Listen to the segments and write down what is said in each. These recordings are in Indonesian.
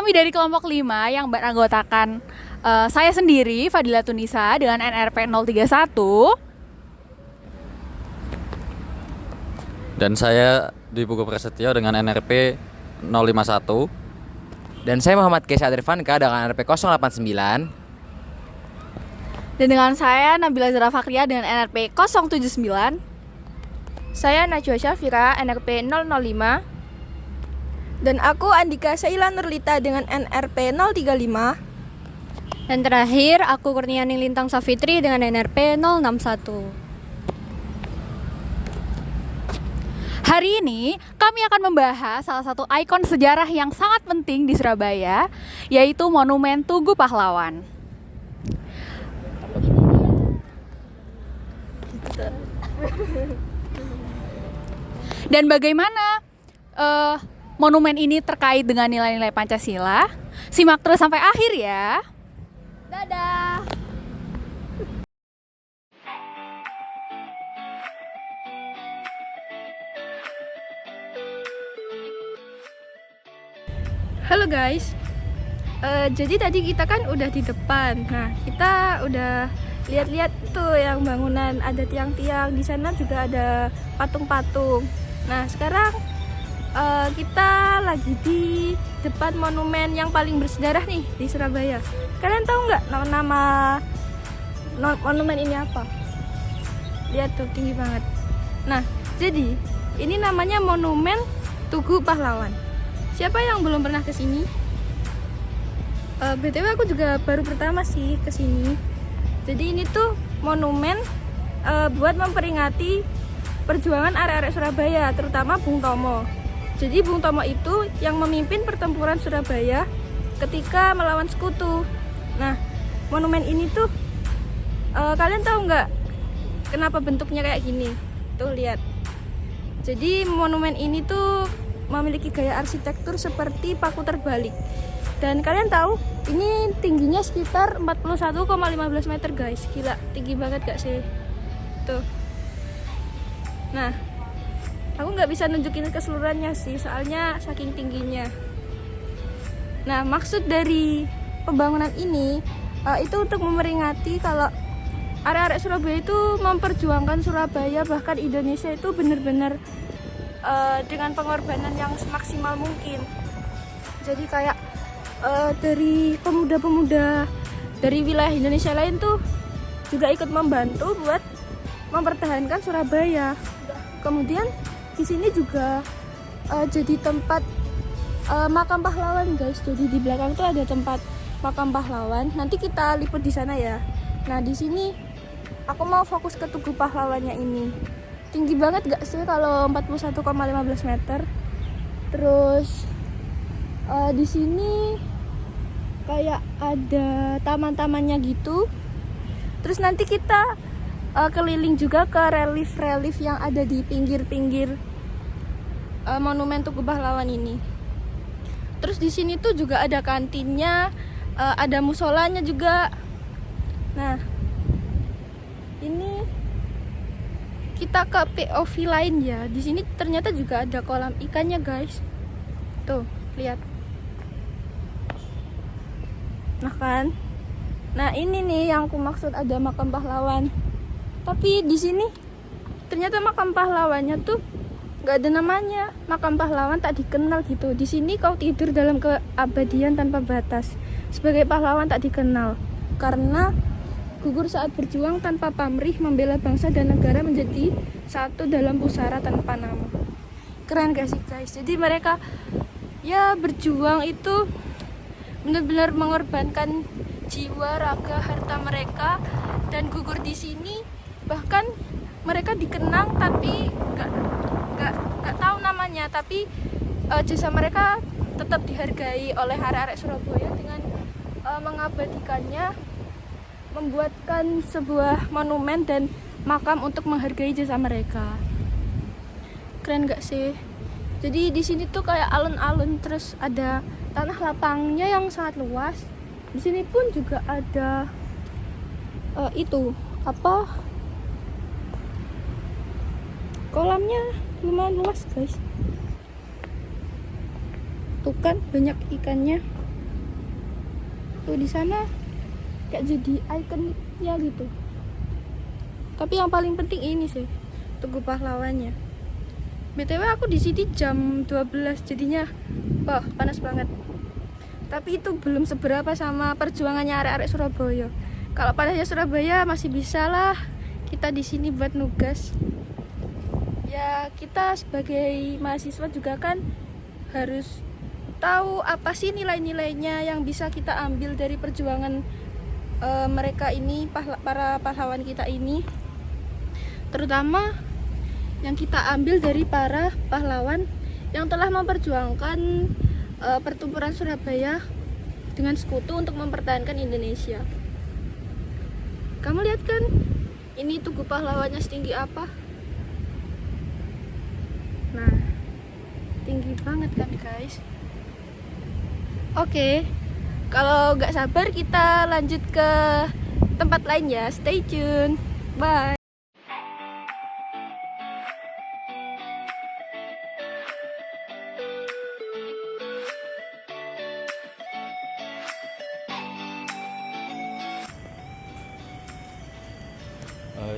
Kami dari kelompok 5 yang beranggotakan saya sendiri, Fadila Tunisa dengan NRP 031. Dan saya Dwi Pugu Prasetyo dengan NRP 051. Dan saya Muhammad Kesha Adrifanka dengan NRP 089. Dan dengan saya Nabila Zara Fakria dengan NRP 079. Saya Najwa Syafira, NRP 005. Dan aku Andika Saila Nurlita dengan NRP 035. Dan terakhir, aku Kurnianing Lintang Safitri dengan NRP 061. Hari ini kami akan membahas salah satu ikon sejarah yang sangat penting di Surabaya, yaitu Monumen Tugu Pahlawan. Dan bagaimana monumen ini terkait dengan nilai-nilai Pancasila? Simak terus sampai akhir ya. Dadah. Halo guys, jadi tadi kita kan udah di depan. Nah, kita udah lihat-lihat tuh yang bangunan, ada tiang-tiang, di sana juga ada patung-patung. Nah, sekarang kita lagi di depan monumen yang paling bersejarah nih di Surabaya. Kalian tahu nggak nama monumen ini apa? Lihat tuh, tinggi banget. Nah, jadi ini namanya Monumen Tugu Pahlawan. Siapa yang belum pernah ke sini? BTW aku juga baru pertama sih ke sini. Jadi ini tuh monumen buat memperingati perjuangan arek-arek Surabaya, terutama Bung Tomo. Jadi Bung Tomo itu yang memimpin pertempuran Surabaya ketika melawan sekutu. Nah, monumen ini tuh kalian tahu nggak kenapa bentuknya kayak gini? Tuh lihat. Jadi monumen ini tuh memiliki gaya arsitektur seperti paku terbalik. Dan kalian tahu ini tingginya sekitar 41,15 meter guys. Gila, tinggi banget gak sih? Tuh. Nah, aku nggak bisa nunjukin keseluruhannya sih, soalnya saking tingginya. Nah, maksud dari pembangunan ini itu untuk memperingati kalau arek-arek Surabaya itu memperjuangkan Surabaya, bahkan Indonesia itu benar-benar dengan pengorbanan yang semaksimal mungkin. Jadi kayak dari pemuda-pemuda dari wilayah Indonesia lain tuh juga ikut membantu buat mempertahankan Surabaya. Kemudian di sini juga jadi tempat makam pahlawan guys. Jadi di belakang tuh ada tempat makam pahlawan. Nanti kita liput di sana ya. Nah, di sini aku mau fokus ke Tugu Pahlawannya ini. Tinggi banget gak sih kalau 41,15 meter. Terus di sini kayak ada taman-tamannya gitu. Terus nanti kita keliling juga ke relief-relief yang ada di pinggir-pinggir monumen Tugu Pahlawan ini. Terus di sini tuh juga ada kantinnya, ada musolanya juga. Nah, ini kita ke POV lain ya. Di sini ternyata juga ada kolam ikannya guys. Tuh, lihat. Nah kan. Nah, ini nih yang aku maksud ada makam pahlawan. Tapi di sini ternyata makam pahlawannya tuh nggak ada namanya. Makam pahlawan tak dikenal gitu. Di sini kau tidur dalam keabadian tanpa batas. Sebagai pahlawan tak dikenal karena gugur saat berjuang tanpa pamrih, membela bangsa dan negara menjadi satu dalam pusara tanpa nama. Keren gak sih guys? Jadi mereka ya berjuang itu benar-benar mengorbankan jiwa, raga, harta mereka dan gugur di sini. Bahkan mereka dikenang tapi nggak tahu namanya, tapi jasa mereka tetap dihargai oleh arek-arek Surabaya dengan mengabadikannya, membuatkan sebuah monumen dan makam untuk menghargai jasa mereka. Keren gak sih? Jadi di sini tuh kayak alun-alun, terus ada tanah lapangnya yang sangat luas. Di sini pun juga ada kolamnya lumayan luas guys. Tuh kan banyak ikannya. Tuh di sana kayak jadi ikonnya gitu. Tapi yang paling penting ini sih, Tugu Pahlawannya. BTW aku di sini jam 12 jadinya wah panas banget. Tapi itu belum seberapa sama perjuangannya arek-arek Surabaya. Kalau panasnya Surabaya masih bisa lah kita di sini buat nugas. Ya kita sebagai mahasiswa juga kan harus tahu apa sih nilai-nilainya yang bisa kita ambil dari perjuangan mereka ini, para pahlawan kita ini. Terutama yang kita ambil dari para pahlawan yang telah memperjuangkan pertempuran Surabaya dengan sekutu untuk mempertahankan Indonesia. Kamu lihat kan, ini Tugu Pahlawannya setinggi apa? Nah, tinggi banget kan guys. Oke, kalau nggak sabar kita lanjut ke tempat lain ya. Stay tune. Bye.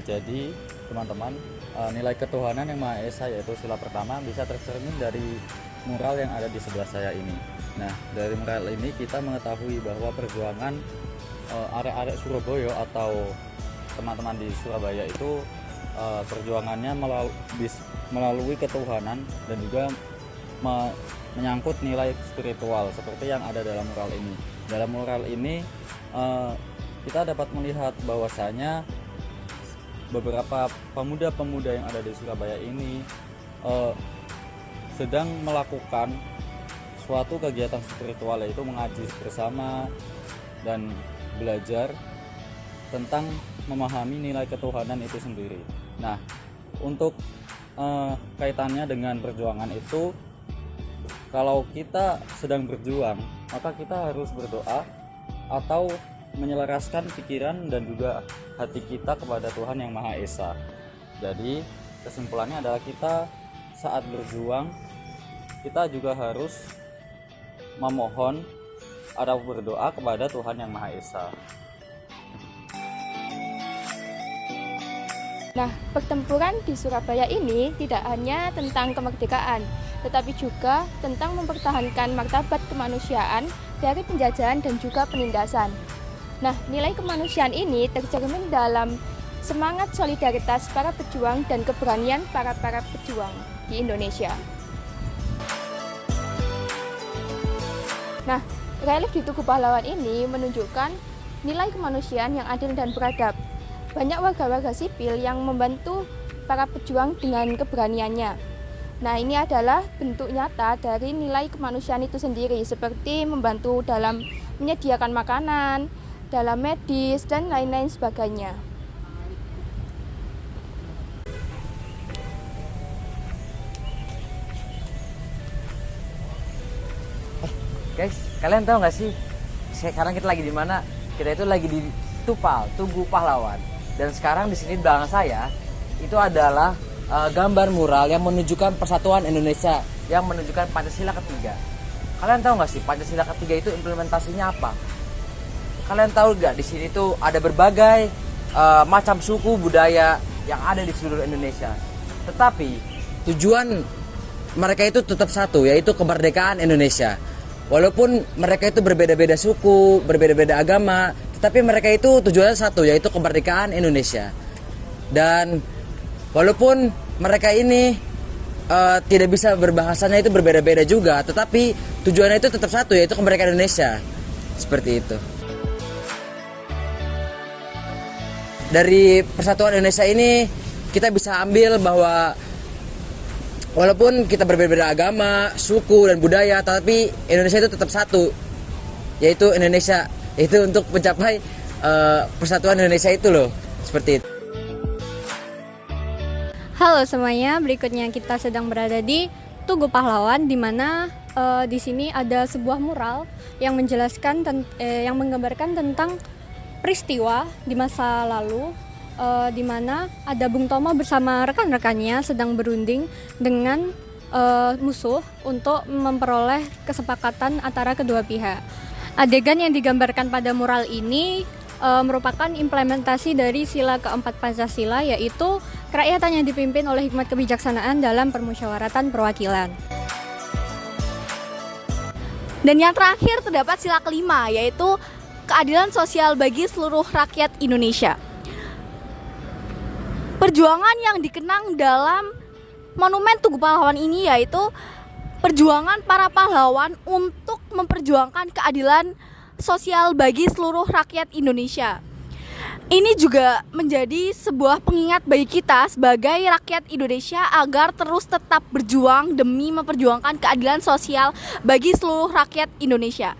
Jadi teman-teman, nilai ketuhanan yang Maha Esa yaitu sila pertama bisa tercermin dari mural yang ada di sebelah saya ini. Nah, dari mural ini kita mengetahui bahwa perjuangan arek-arek Surabaya atau teman-teman di Surabaya itu perjuangannya melalui ketuhanan dan juga menyangkut nilai spiritual seperti yang ada dalam mural ini. Dalam mural ini kita dapat melihat bahwasanya beberapa pemuda-pemuda yang ada di Surabaya ini sedang melakukan suatu kegiatan spiritual, yaitu mengaji bersama dan belajar tentang memahami nilai ketuhanan itu sendiri. Nah, untuk kaitannya dengan perjuangan itu, kalau kita sedang berjuang, maka kita harus berdoa atau menyelaraskan pikiran dan juga hati kita kepada Tuhan Yang Maha Esa. Jadi kesimpulannya adalah kita saat berjuang, kita juga harus memohon atau berdoa kepada Tuhan Yang Maha Esa. Nah, pertempuran di Surabaya ini tidak hanya tentang kemerdekaan, tetapi juga tentang mempertahankan martabat kemanusiaan dari penjajahan dan juga penindasan. Nah, nilai kemanusiaan ini tercermin dalam semangat solidaritas para pejuang dan keberanian para pejuang di Indonesia. Nah, relief di Tugu Pahlawan ini menunjukkan nilai kemanusiaan yang adil dan beradab. Banyak warga-warga sipil yang membantu para pejuang dengan keberaniannya. Nah, ini adalah bentuk nyata dari nilai kemanusiaan itu sendiri, seperti membantu dalam menyediakan makanan, dalam medis, dan lain-lain sebagainya. Guys, kalian tahu nggak sih sekarang kita lagi di mana? Kita itu lagi di Tupal, Tugu Pahlawan. Dan sekarang di sini di belakang saya itu adalah gambar mural yang menunjukkan persatuan Indonesia, yang menunjukkan Pancasila ketiga. Kalian tahu nggak sih Pancasila ketiga itu implementasinya apa? Kalian tahu nggak di sini tuh ada berbagai macam suku budaya yang ada di seluruh Indonesia. Tetapi tujuan mereka itu tetap satu, yaitu kemerdekaan Indonesia. Walaupun mereka itu berbeda-beda suku, berbeda-beda agama, tetapi mereka itu tujuannya satu, yaitu kemerdekaan Indonesia. Dan walaupun mereka ini tidak bisa berbahasanya itu berbeda-beda juga, tetapi tujuannya itu tetap satu, yaitu kemerdekaan Indonesia. Seperti itu. Dari persatuan Indonesia ini kita bisa ambil bahwa walaupun kita berbeda-beda agama, suku dan budaya, tapi Indonesia itu tetap satu, yaitu Indonesia. Itu untuk mencapai persatuan Indonesia itu loh, seperti itu. Halo semuanya, berikutnya kita sedang berada di Tugu Pahlawan, di mana di sini ada sebuah mural yang menjelaskan yang menggambarkan tentang peristiwa di masa lalu, di mana ada Bung Tomo bersama rekan-rekannya sedang berunding dengan musuh untuk memperoleh kesepakatan antara kedua pihak. Adegan yang digambarkan pada mural ini merupakan implementasi dari sila keempat Pancasila, yaitu kerakyatan yang dipimpin oleh hikmat kebijaksanaan dalam permusyawaratan perwakilan. Dan yang terakhir terdapat sila kelima, yaitu keadilan sosial bagi seluruh rakyat Indonesia. Perjuangan yang dikenang dalam Monumen Tugu Pahlawan ini yaitu perjuangan para pahlawan untuk memperjuangkan keadilan sosial bagi seluruh rakyat Indonesia. Ini juga menjadi sebuah pengingat bagi kita sebagai rakyat Indonesia agar terus tetap berjuang demi memperjuangkan keadilan sosial bagi seluruh rakyat Indonesia.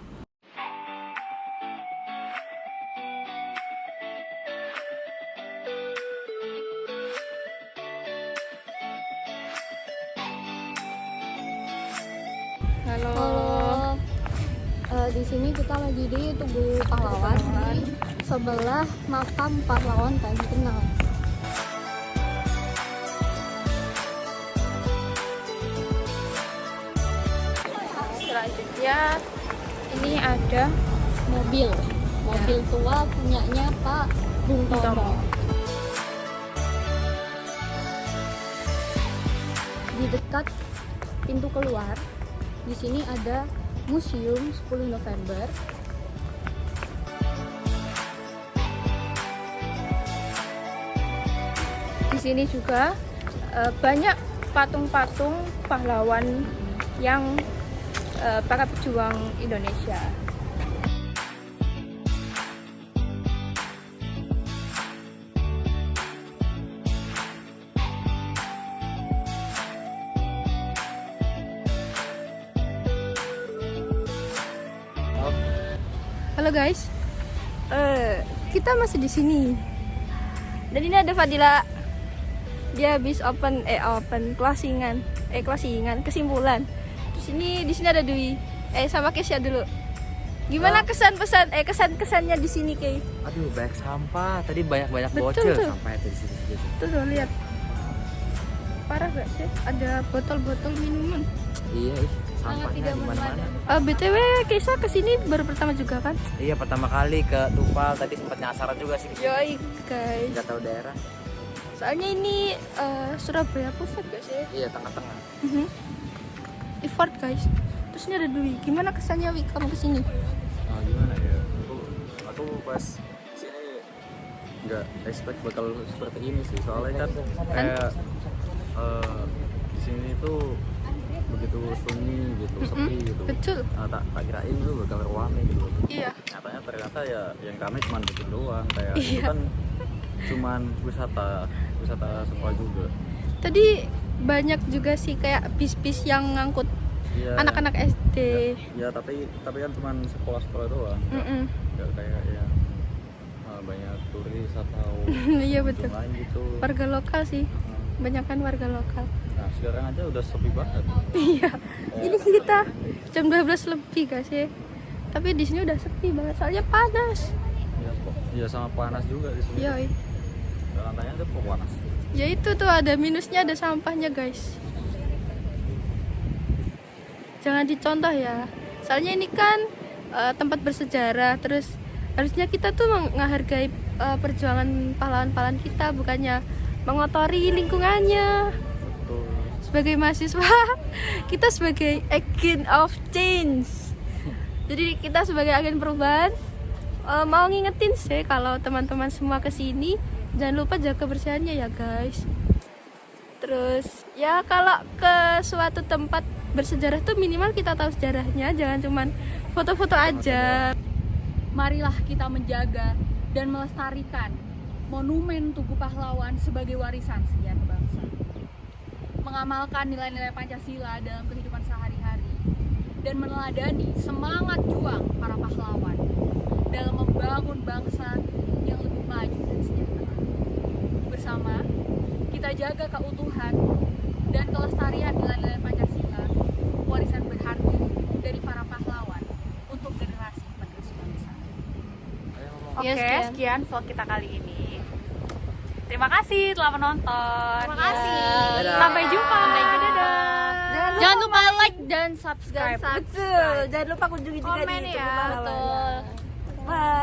Halo. Di sini kita lagi di Tugu Pahlawan, sebelah makam pahlawan tak dikenal. Selanjutnya ini ada Mobil tua punyanya Pak Bung Tomo. Di dekat pintu keluar, di sini ada Museum 10 November. di sini juga banyak patung-patung pahlawan yang para pejuang Indonesia. Halo guys, kita masih di sini. Dan ini ada Fadila. Dia habis open closingan kesimpulan. Di sini ada Dwi. Sama Kesya dulu. Gimana kesan-kesannya di sini, Kay? Aduh, banyak sampah. Tadi banyak Betul, bocil tuh. sampahnya di sini. Tuh lihat. Parah gak sih? Ada botol-botol minuman. Iya, sampahnya di mana-mana. BTW Keisha kesini baru pertama juga kan? Iya, pertama kali ke Tupal, tadi sempat nyasar juga sih. Yoi guys. Nggak tahu daerah. Soalnya ini Surabaya pusat gak sih? Iya, tengah-tengah. Effort guys. Terus ini ada Dwi. Gimana kesannya Wi kamu kesini? Gimana ya, aku pas sini nggak expect bakal seperti ini sih, soalnya kan kayak di sini tuh begitu sunyi gitu, sepi gitu. Betul. Tak kirain tuh bakal rame gitu. Iya. Ternyata ya yang kami cuma bikin doang, kayak itu Iya. kan cuman wisata sekolah juga. Tadi banyak juga sih kayak bis-bis yang ngangkut Iya, anak-anak SD. ya tapi kan cuman sekolah doang. Nggak kayak yang banyak turis atau Iya betul. yang lain gitu. Warga lokal sih. Banyak kan warga lokal. Nah sekarang aja udah sepi banget. Iya. Ini kita jam 12 lebih guys ya. Tapi di sini udah sepi banget soalnya panas. Ya sama panas juga di sini. Yoi. Lantainya aja kok panas. Ya itu tuh ada minusnya, ada sampahnya guys. Jangan dicontoh ya. Soalnya ini kan tempat bersejarah. Terus harusnya kita tuh menghargai perjuangan pahlawan-pahlawan kita, bukannya mengotori lingkungannya. Betul. Sebagai mahasiswa, kita sebagai agent of change. Jadi kita sebagai agen perubahan mau ngingetin sih kalau teman-teman semua kesini jangan lupa jaga kebersihannya ya guys. Terus ya kalau ke suatu tempat bersejarah tuh minimal kita tahu sejarahnya, jangan cuman foto-foto aja. Marilah kita menjaga dan melestarikan Monumen Tugu Pahlawan sebagai warisan sejarah bangsa. Mengamalkan nilai-nilai Pancasila dalam kehidupan sehari-hari dan meneladani semangat juang para pahlawan dalam membangun bangsa yang lebih maju dan sejahtera. Bersama, kita jaga keutuhan dan kelestarian nilai-nilai Pancasila, warisan berharga dari para pahlawan untuk generasi penerus bangsa. Ya, Oke, sekian vlog kita kali ini. Terima kasih telah menonton. Terima kasih. Dadah. Sampai jumpa. Sampai jumpa. Jangan lupa like dan subscribe. Betul. Jangan lupa kunjungi juga Komen di ya. Tugu Pahlawan. Betul. Bye.